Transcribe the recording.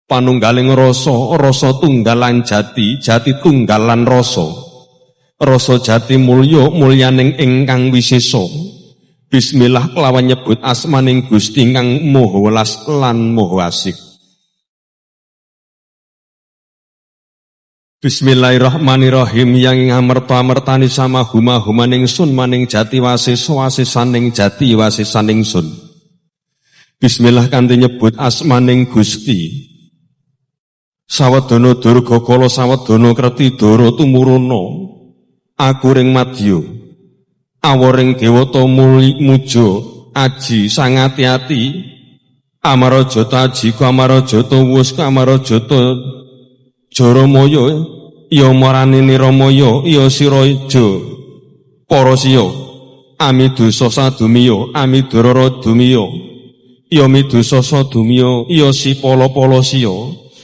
panunggaling rasa, rasa tunggalan jati, jati tunggalan rasa. Rasa jati mulya, mulyaning ingkang wisesa. Bismillah kelawan nyebut asmaning Gusti kang maha welas lan maha asih. Bismillahirrahmanirrahim. Yang ngamerta-mertani sama huma-humaning sun maning jati wasis-wasisaning jati wasisaning sun. Bismillah kanthi nyebut asmaning Gusti. Sawadana durga kala sawadana kreti dara tumuruna. Aku ring madya. Awaring dewata muja aji sangati-ati. Amarajata aji ku amarajata wus ku amarajata Jaramaya ya marani Niramaya ya Siraja Parasiya amidusa sadumiya amidurara dumiya ya midusa sadumiya ya Sipala-palasiya